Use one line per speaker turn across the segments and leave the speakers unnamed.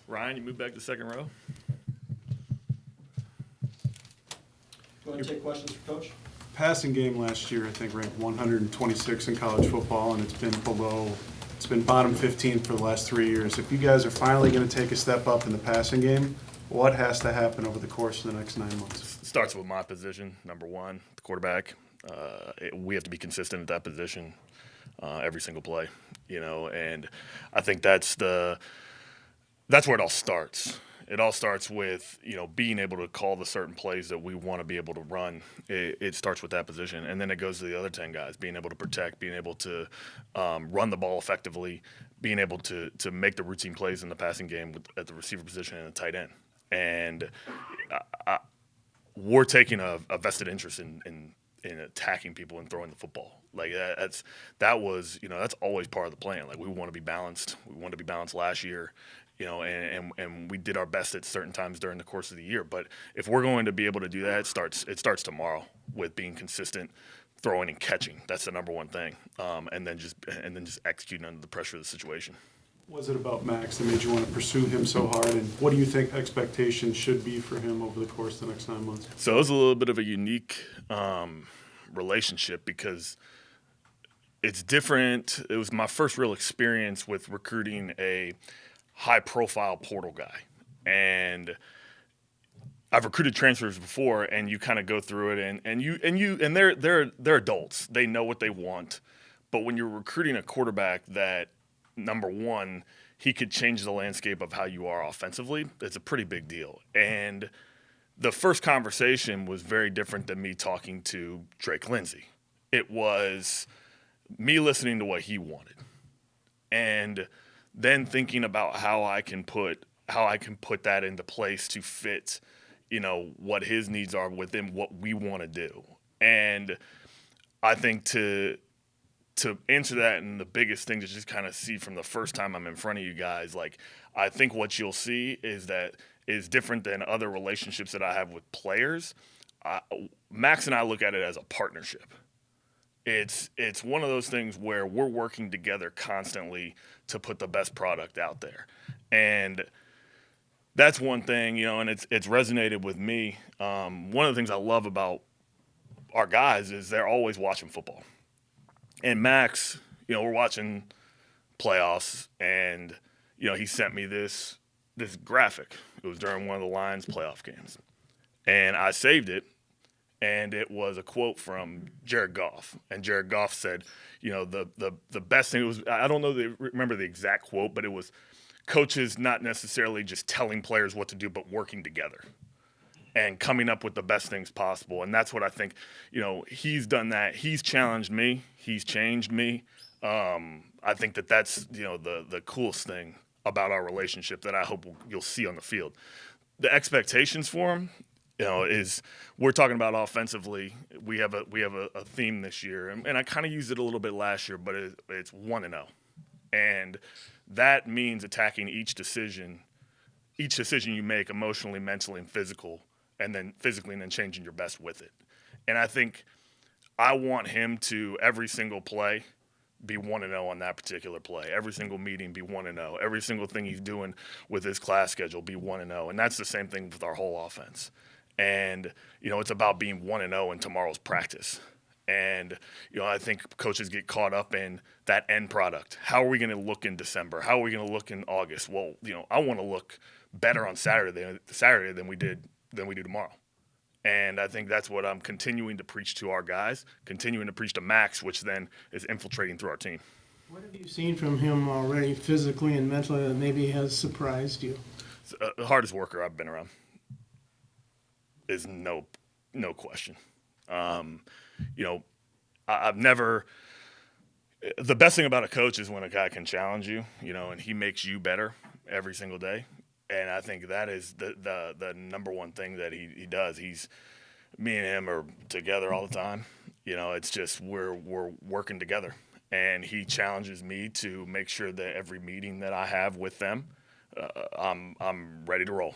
Ryan, you move back to second row.
Go ahead and take questions for Coach.
Passing game last year, I think, ranked 126 in college football, and it's been bottom 15 for the last 3 years. If you guys are finally going to take a step up in the passing game, what has to happen over the course of the next 9 months?
It starts with my position, number one, the quarterback. We have to be consistent at that position every single play, and I think that's where it all starts. It all starts with, being able to call the certain plays that we want to be able to run. It starts with that position. And then it goes to the other 10 guys, being able to protect, being able to run the ball effectively, being able to make the routine plays in the passing game at the receiver position and the tight end. And we're taking a vested interest in attacking people and throwing the football. Like that's always part of the plan. Like we want to be balanced. We wanted to be balanced last year. And we did our best at certain times during the course of the year. But if we're going to be able to do that, it starts tomorrow with being consistent, throwing and catching. That's the number one thing. And then just executing under the pressure of the situation.
What was it about Max that made you want to pursue him so hard? And what do you think expectations should be for him over the course of the next 9 months?
So it was a little bit of a unique relationship because it's different. It was my first real experience with recruiting a high-profile portal guy, and I've recruited transfers before, and you kind of go through it, and they're adults. They know what they want, but when you're recruiting a quarterback that, number one, he could change the landscape of how you are offensively, it's a pretty big deal. And the first conversation was very different than me talking to Drake Lindsay. It was me listening to what he wanted, and then thinking about how I can put that into place to fit, what his needs are within what we want to do. And I think to answer that, and the biggest thing to just kind of see from the first time I'm in front of you guys, like I think what you'll see is different than other relationships that I have with players. Max and I look at it as a partnership. It's one of those things where we're working together constantly to put the best product out there. And that's one thing, and it's resonated with me. One of the things I love about our guys is they're always watching football. And Max, we're watching playoffs, and, he sent me this graphic. It was during one of the Lions playoff games. And I saved it. And it was a quote from Jared Goff. And Jared Goff said, the best thing was, I don't remember the exact quote, but it was coaches not necessarily just telling players what to do, but working together and coming up with the best things possible. And that's what I think, he's done that. He's challenged me. He's changed me. I think that's, the coolest thing about our relationship that I hope you'll see on the field. The expectations for him, is we're talking about offensively. We have a theme this year, and I kind of used it a little bit last year, but it's 1-0, and that means attacking each decision you make emotionally, mentally, and physically, and then changing your best with it. And I think I want him to every single play be 1-0 on that particular play. Every single meeting be 1-0. Every single thing he's doing with his class schedule be 1-0, and that's the same thing with our whole offense. And, it's about being 1-0 in tomorrow's practice. And, I think coaches get caught up in that end product. How are we going to look in December? How are we going to look in August? Well, I want to look better on Saturday than we do tomorrow. And I think that's what I'm continuing to preach to our guys, continuing to preach to Max, which then is infiltrating through our team.
What have you seen from him already physically and mentally that maybe has surprised you?
The hardest worker I've been around. Is no question. I've never – the best thing about a coach is when a guy can challenge you, and he makes you better every single day. And I think that is the number one thing that he does. Me and him are together all the time. It's just we're working together. And he challenges me to make sure that every meeting that I have with them, I'm ready to roll.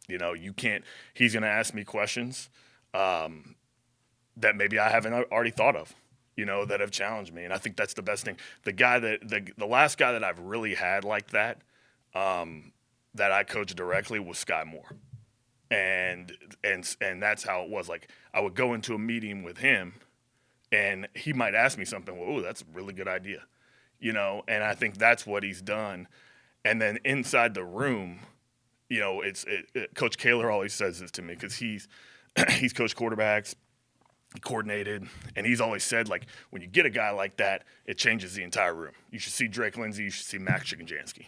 You can't – he's going to ask me questions that maybe I haven't already thought of, that have challenged me. And I think that's the best thing. The last guy that I've really had like that that I coached directly was Sky Moore. And that's how it was. Like, I would go into a meeting with him, and he might ask me something. Well, oh, that's a really good idea, And I think that's what he's done. And then inside the room, Coach Kaler always says this to me because he's coached quarterbacks, he coordinated, and he's always said, like, when you get a guy like that, it changes the entire room. You should see Drake Lindsay. You should see Max Chikanjansky.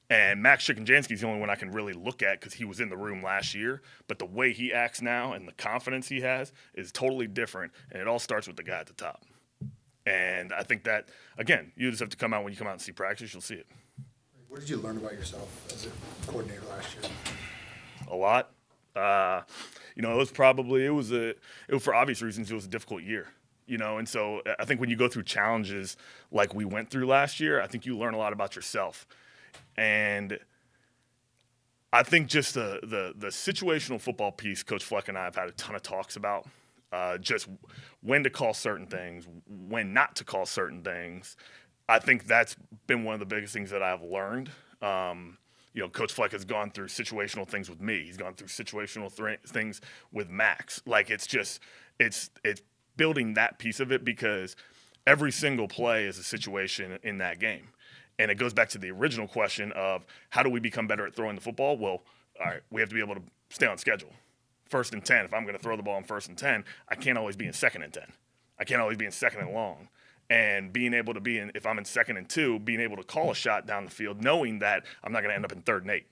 And Max Chikanjansky is the only one I can really look at because he was in the room last year. But the way he acts now and the confidence he has is totally different, and it all starts with the guy at the top. And I think that, again, you just have to come out. When you come out and see practice, you'll see it.
What did you learn about yourself as a coordinator last year?
A lot. It was for obvious reasons, it was a difficult year. And so I think when you go through challenges like we went through last year, I think you learn a lot about yourself. And I think just the situational football piece, Coach Fleck and I have had a ton of talks about, just when to call certain things, when not to call certain things. I think that's been one of the biggest things that I've learned. Coach Fleck has gone through situational things with me. He's gone through situational things with Max. Like, it's building that piece of it because every single play is a situation in that game. And it goes back to the original question of how do we become better at throwing the football? Well, all right, we have to be able to stay on schedule. 1st and 10, if I'm going to throw the ball in 1st and 10, I can't always be in 2nd and 10. I can't always be in 2nd and long. And being able to be in, if I'm in 2nd and 2, being able to call a shot down the field, knowing that I'm not going to end up in 3rd and 8.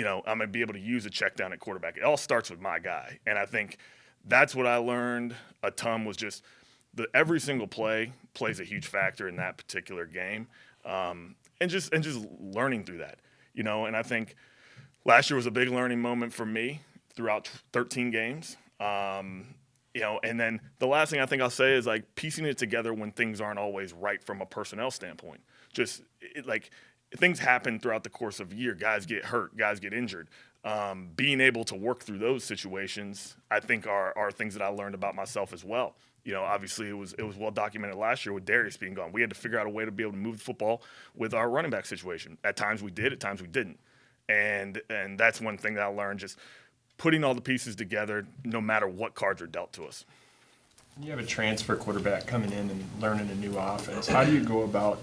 I'm going to be able to use a check down at quarterback. It all starts with my guy. And I think that's what I learned a ton was just every single play plays a huge factor in that particular game. And just learning through that, And I think last year was a big learning moment for me throughout 13 games. And then the last thing I think I'll say is, like, piecing it together when things aren't always right from a personnel standpoint. Things happen throughout the course of a year. Guys get hurt, guys get injured. Being able to work through those situations, I think, are things that I learned about myself as well. Obviously it was well documented last year with Darius being gone. We had to figure out a way to be able to move the football with our running back situation. At times we did, at times we didn't. And that's one thing that I learned, just putting all the pieces together no matter what cards are dealt to us.
You have a transfer quarterback coming in and learning a new offense. How do you go about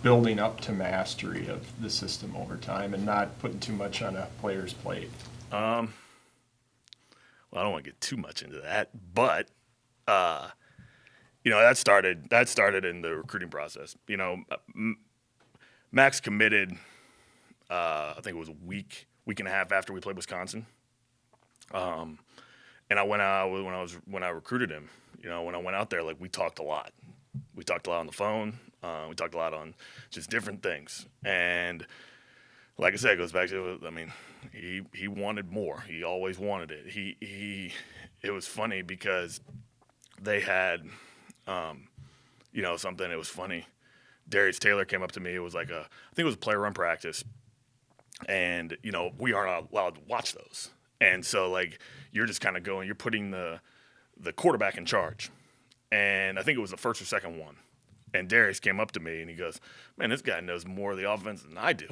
building up to mastery of the system over time and not putting too much on a player's plate?
Well, I don't want to get too much into that, but that started in the recruiting process. Max committed. I think it was a week and a half after we played Wisconsin. And I went out when I recruited him. When I went out there, like, we talked a lot. We talked a lot on the phone. We talked a lot on just different things. And like I said, it goes back to, he wanted more. He always wanted it. It was funny because they had, something. It was funny. Darius Taylor came up to me. It was I think it was a player run practice. And, we aren't allowed to watch those. And so, like, you're just kind of going, you're putting the quarterback in charge. And I think it was the first or second one. And Darius came up to me and he goes, man, this guy knows more of the offense than I do.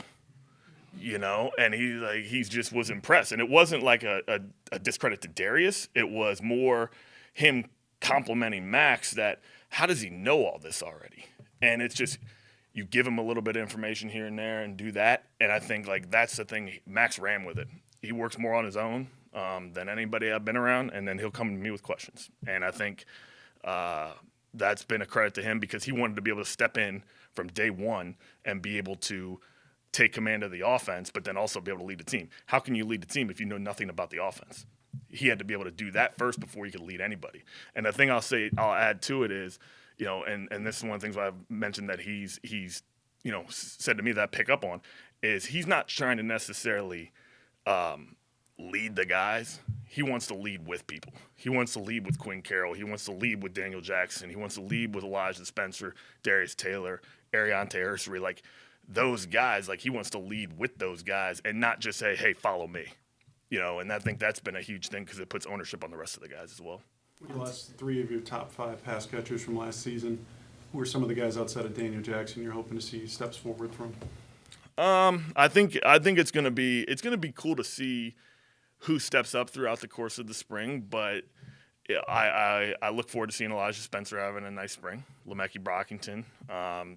And he just was impressed. And it wasn't like a discredit to Darius. It was more him complimenting Max that, how does he know all this already? And it's just, you give him a little bit of information here and there and do that. And I think, like, that's the thing. Max ran with it. He works more on his own than anybody I've been around, and then he'll come to me with questions. And I think that's been a credit to him because he wanted to be able to step in from day one and be able to take command of the offense, but then also be able to lead the team. How can you lead the team if you know nothing about the offense? He had to be able to do that first before he could lead anybody. And the thing I'll add to it is, and this is one of the things I've mentioned that he's said to me that I pick up on, is he's not trying to necessarily lead the guys. He wants to lead with people. He wants to lead with Quinn Carroll. He wants to lead with Daniel Jackson. He wants to lead with Elijah Spencer, Darius Taylor, Ariante Ursery. Like, those guys, like, he wants to lead with those guys and not just say, hey, follow me. And I think that's been a huge thing because it puts ownership on the rest of the guys as well.
You lost 3 of your top 5 pass catchers from last season. Who are some of the guys outside of Daniel Jackson you're hoping to see steps forward from?
I think it's gonna be cool to see who steps up throughout the course of the spring, but yeah, I look forward to seeing Elijah Spencer having a nice spring. Lemecki Brockington,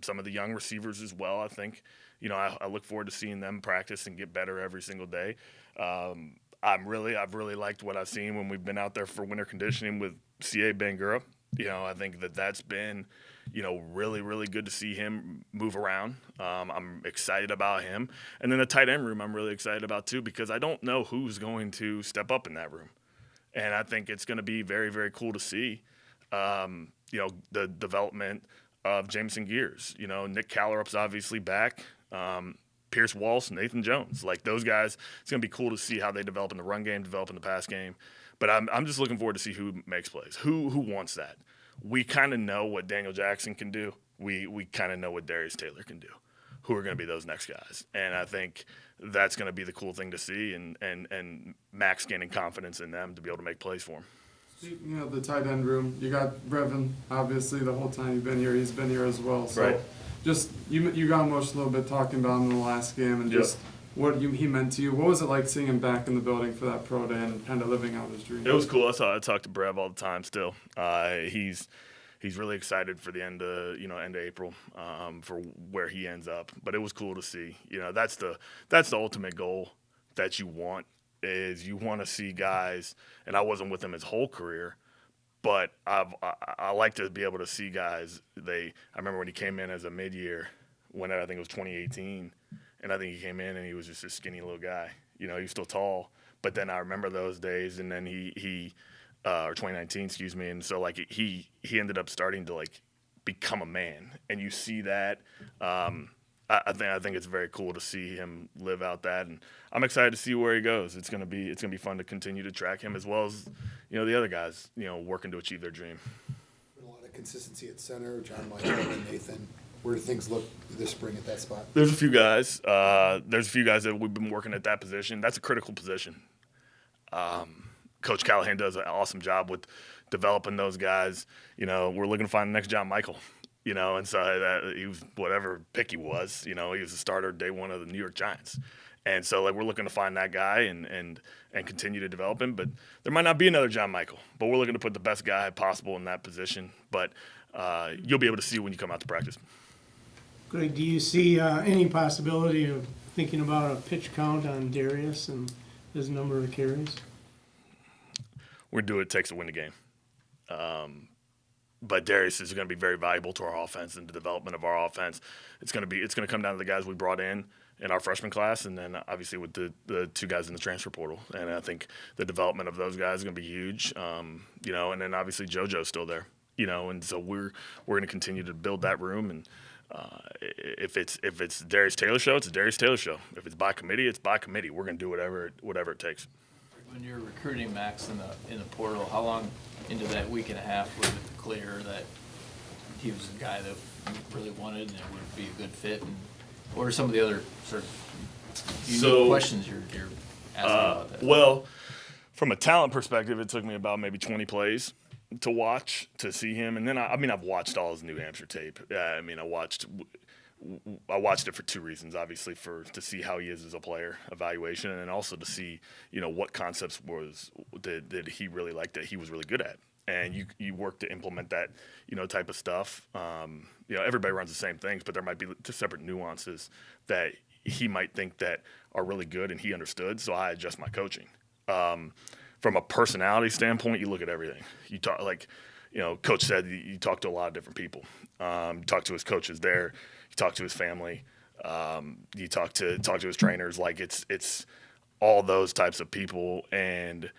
some of the young receivers as well. I think, I look forward to seeing them practice and get better every single day. I've really liked what I've seen when we've been out there for winter conditioning with C.A. Bangura. I think that's been, really, really good to see him move around. I'm excited about him. And then the tight end room I'm really excited about too, because I don't know who's going to step up in that room. And I think it's going to be very, very cool to see, the development of Jameson Gears. Nick Callerup's obviously back. Pierce Walsh, Nathan Jones, like those guys. It's going to be cool to see how they develop in the run game, develop in the pass game. But I'm just looking forward to see who makes plays, who wants that. We kind of know what Daniel Jackson can do. We kind of know what Darius Taylor can do. Who are going to be those next guys? And I think that's going to be the cool thing to see, and Max gaining confidence in them to be able to make plays for him.
Speaking of the tight end room, you got Brevin, obviously, the whole time you've been here. He's been here as well. So
Right.
just, you got emotional a little bit talking about him in the last game and
Yep.
just what he meant to you. What was it like seeing him back in the building for that pro day and kind of living out his dream?
It was cool. I talk to Brev all the time still. He's really excited for the end of April for where he ends up. But it was cool to see. That's the ultimate goal that you want, is you want to see guys. And I wasn't with him his whole career, but I like to be able to see guys. I remember when he came in as a mid-year, when I think it was 2018, and I think he came in and he was just a skinny little guy. He was still tall, but then I remember those days, and then he or 2019, excuse me, and so like he ended up starting to like become a man, and you see that. I think it's very cool to see him live out that, and I'm excited to see where he goes. It's gonna be fun to continue to track him, as well as the other guys working to achieve their dream.
A lot of consistency at center, John Michael and Nathan. Where do things look this spring at that spot?
There's a few guys. That we've been working at that position. That's a critical position. Coach Callahan does an awesome job with developing those guys. We're looking to find the next John Michael. And so that he was whatever pick he was. He was the starter day one of the New York Giants. And so like we're looking to find that guy and continue to develop him. But there might not be another John Michael. But we're looking to put the best guy possible in that position. But you'll be able to see when you come out to practice.
Greg, do you see any possibility of thinking about a pitch count on Darius and his number of carries?
We're going to do what it takes to win the game. But Darius is going to be very valuable to our offense and the development of our offense. It's going to come down to the guys we brought in our freshman class, and then obviously with the two guys in the transfer portal. And I think the development of those guys is going to be huge. And then obviously JoJo's still there. And so we're going to continue to build that room. And if it's Darius Taylor show, it's a Darius Taylor show. If it's by committee, it's by committee. We're going to do whatever it takes.
When you're recruiting Max in the portal, how long into that week and a half was it clear that he was the guy that you really wanted and it would be a good fit? And what are some of the other sort of unique questions you're asking about that?
Well, from a talent perspective, it took me about maybe 20 plays to watch to see him, and then I've watched all his New Hampshire tape. I watched it for two reasons. Obviously, to see how he is as a player, evaluation, and then also to see what concepts did he really like that he was really good at. And you work to implement that type of stuff. Everybody runs the same things, but there might be just separate nuances that he might think that are really good and he understood. So I adjust my coaching. From a personality standpoint, you look at everything. You talk Coach said you talk to a lot of different people. You talk to his coaches there. You talk to his family. You talk to his trainers. Like it's all those types of people. And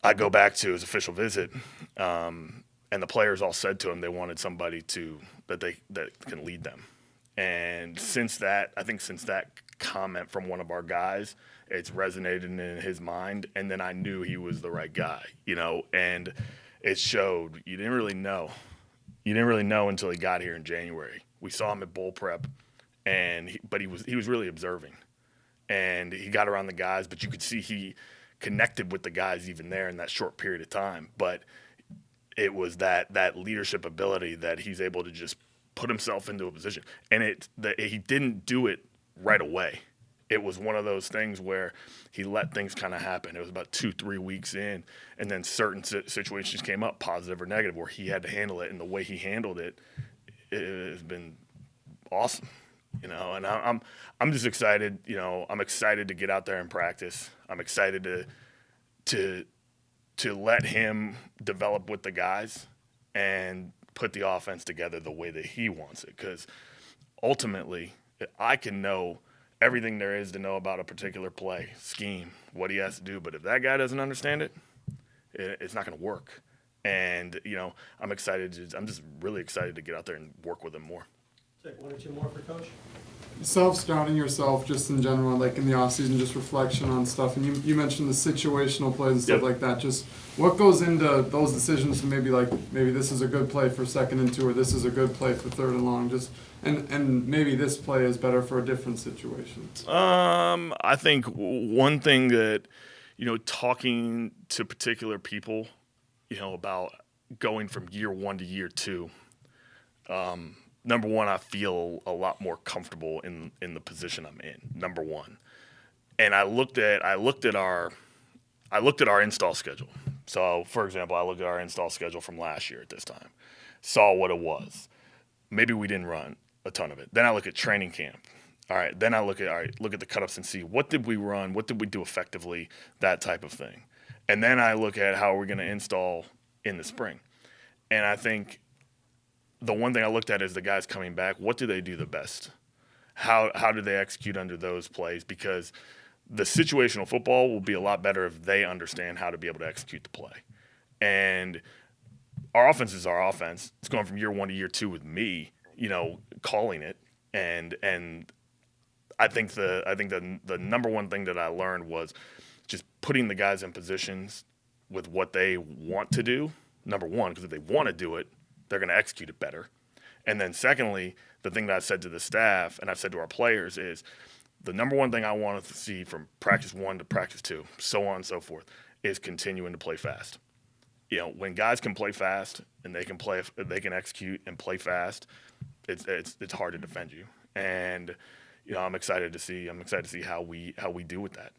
I go back to his official visit, and the players all said to him they wanted somebody that can lead them. And since that comment from one of our guys, it's resonated in his mind. And then I knew he was the right guy, and it showed. You didn't really know until he got here in January. We saw him at bowl prep, but he was really observing, and he got around the guys, but you could see he connected with the guys even there in that short period of time. But it was that leadership ability that he's able to just put himself into a position, and he didn't do it right away. It was one of those things where he let things kind of happen. It was about 2-3 weeks in, and then certain situations came up, positive or negative, where he had to handle it, and the way he handled it, it has been awesome. You know, and I'm just excited. You know, I'm excited to get out there and practice. I'm excited to let him develop with the guys and put the offense together the way that he wants it. Because ultimately, I can know everything there is to know about a particular play, scheme, what he has to do. But if that guy doesn't understand it, it's not going to work. And, you know, I'm just really excited to get out there and work with him more.
Take one or two more for Coach.
Self-scouting yourself just in general, like in the off-season, just reflection on stuff. And you mentioned the situational plays and stuff
Yep.
like that. Just what goes into those decisions to maybe this is a good play for 2nd and 2, or this is a good play for 3rd and long. Just and maybe this play is better for a different situation.
I think one thing that, you know, talking to particular people, you know, about going from year 1 to year 2, number one, I feel a lot more comfortable in the position I'm in. Number one, and I looked at our install schedule. So, for example, I looked at our install schedule from last year at this time, saw what it was. Maybe we didn't run a ton of it. Then I look at training camp. All right. Then I look at the cutups and see what did we run, what did we do effectively, that type of thing. And then I look at how we're going to install in the spring. And I think the one thing I looked at is the guys coming back. What do they do the best? How do they execute under those plays? Because the situational football will be a lot better if they understand how to be able to execute the play. And our offense is our offense. It's going from year 1 to year 2 with me, you know, calling it. And I think the number one thing that I learned was just putting the guys in positions with what they want to do. Number one, because if they want to do it, they're going to execute it better. And then secondly, the thing that I've said to the staff and I've said to our players is the number one thing I want to see from practice 1 to practice 2, so on and so forth, is continuing to play fast. You know, when guys can play fast and they can execute and play fast, it's hard to defend you. And you know, I'm excited to see how we do with that.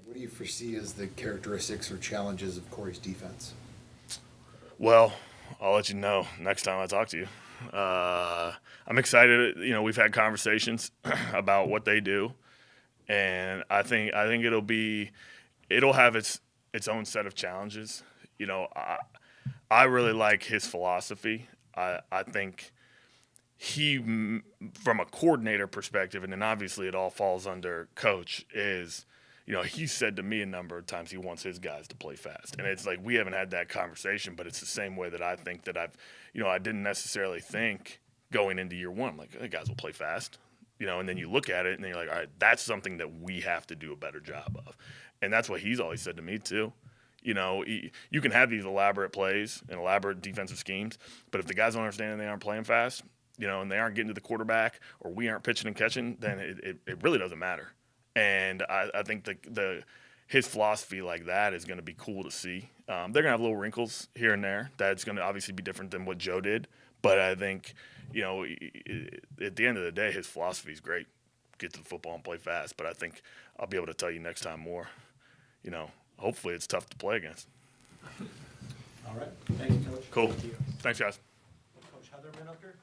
What do you foresee as the characteristics or challenges of Corey's defense?
Well, I'll let you know next time I talk to you. I'm excited. You know, we've had conversations about what they do, and I think it'll have its own set of challenges. You know, I really like his philosophy. I think he, from a coordinator perspective, and then obviously it all falls under coach, is, you know, he said to me a number of times he wants his guys to play fast. And it's like we haven't had that conversation, but it's the same way that I think that I didn't necessarily think going into year 1, like, the guys will play fast. You know, and then you look at it and then you're like, all right, that's something that we have to do a better job of. And that's what he's always said to me too. You know, you can have these elaborate plays and elaborate defensive schemes, but if the guys don't understand and they aren't playing fast, you know, and they aren't getting to the quarterback or we aren't pitching and catching, then it really doesn't matter. And I think his philosophy like that is going to be cool to see. They're going to have little wrinkles here and there. That's going to obviously be different than what Joe did. But I think, you know, at the end of the day, his philosophy is great. Get to the football and play fast. But I think I'll be able to tell you next time more. You know, hopefully it's tough to play against.
All right. Thank you, Coach.
Cool. Thanks, guys.
Coach Heatherman up here.